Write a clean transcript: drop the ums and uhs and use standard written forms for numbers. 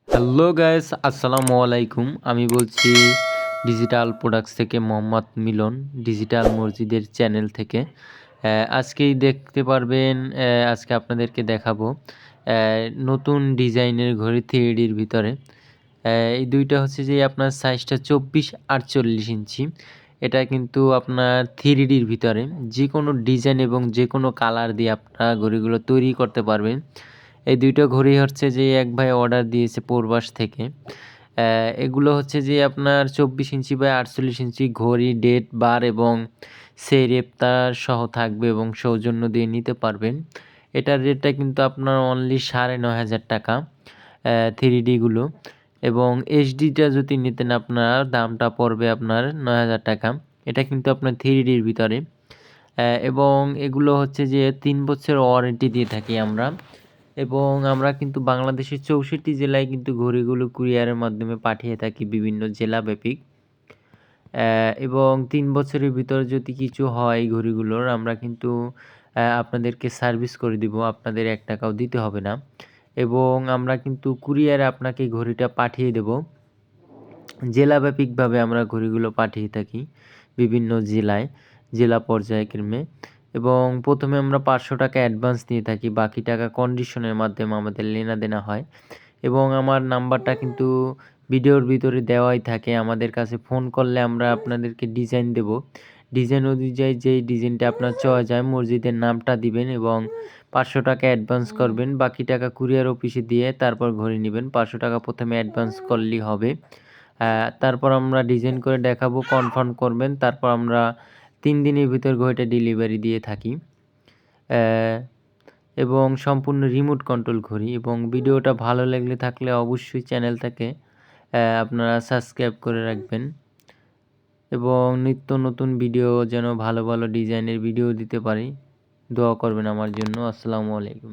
Hello guys, আসসালামু আলাইকুম। আমি বলছি ডিজিটাল প্রোডাক্টস থেকে মোহাম্মদ মিলন, ডিজিটাল মসজিদের চ্যানেল থেকে। আজকেই দেখতে পারবেন, আজকে আপনাদেরকে দেখাবো নতুন ডিজাইনের ঘড়ি 3Dর ভিতরে। এই দুইটা হচ্ছে যে আপনার সাইজটা 24-48 ইঞ্চি। এটা কিন্তু আপনার 3Dর ভিতরে যে কোনো ডিজাইন এবং যে কোনো কালার দিয়ে আপনারা ঘড়িগুলো তৈরি করতে পারবেন। এই দুইটা ঘড়ি হচ্ছে যে এক ভাই অর্ডার দিয়েছে প্রবাস থেকে। এগুলো হচ্ছে যে আপনার 24 ইঞ্চি বাই 48 ইঞ্চি ঘড়ি, ডেট, বার এবং সেই রেপ্তার সহ থাকবে এবং সৌজন্য দিয়ে নিতে পারবেন। এটার রেটটা কিন্তু আপনার অনলি 9,500 টাকা 3Dগুলো, এবং এইচডিটা যদি নিতেন আপনার দামটা পড়বে আপনার 9,000 টাকা। এটা কিন্তু আপনার 3Dর ভিতরে, এবং এগুলো হচ্ছে যে 3 বছরের ওয়ারেন্টি দিয়ে থাকি আমরা। এবং আমরা কিন্তু বাংলাদেশের 64 জেলায় কিন্তু ঘড়িগুলো কুরিয়ারের মাধ্যমে পাঠিয়ে থাকি বিভিন্ন জেলাব্যাপিক। এবং 3 বছরের ভিতরে যদি কিছু হয় ঘড়িগুলোর, আমরা কিন্তু আপনাদেরকে সার্ভিস করে দিব, আপনাদের 1 টাকাও দিতে হবে না। এবং আমরা কিন্তু কুরিয়ারে আপনাকে ঘড়িটা পাঠিয়ে দেব। জেলাব্যাপিকভাবে আমরা ঘড়িগুলো পাঠিয়ে থাকি বিভিন্ন জেলায়, জেলা পর্যায়ক্রমে। এবং প্রথমে আমরা 500 টাকা অ্যাডভান্স নিয়ে থাকি, বাকি টাকা কন্ডিশনের মাধ্যমে আমাদের লেনাদেনা হয়। এবং আমার নাম্বারটা কিন্তু ভিডিওর ভিতরে দেওয়াই থাকে। আমাদের কাছে ফোন করলে আমরা আপনাদেরকে ডিজাইন দেব। ডিজাইন অনুযায়ী যেই ডিজাইনটা আপনার চয়েস হয় মসজিদের নামটা দিবেন এবং 500 টাকা অ্যাডভান্স করবেন। বাকি টাকা কুরিয়ার অফিসে দিয়ে তারপর ঘড়ি নেবেন। 500 টাকা প্রথমে অ্যাডভান্স করলেই হবে। তারপর আমরা ডিজাইন করে দেখাবো, কনফার্ম করবেন, তারপর আমরা 3 দিনের ভিতর ঘড়িটা ডেলিভারি দিয়ে থাকি। এবং সম্পূর্ণ রিমোট কন্ট্রোল ঘড়ি। এবং ভিডিওটা ভালো লাগলে থাকলে অবশ্যই চ্যানেলটাকে আপনারা সাবস্ক্রাইব করে রাখবেন এবং নিত্য নতুন ভিডিও যেন ভালো ভালো ডিজাইনের ভিডিও দিতে পারি। দোয়া করবেন আমার জন্য। আসসালামু আলাইকুম।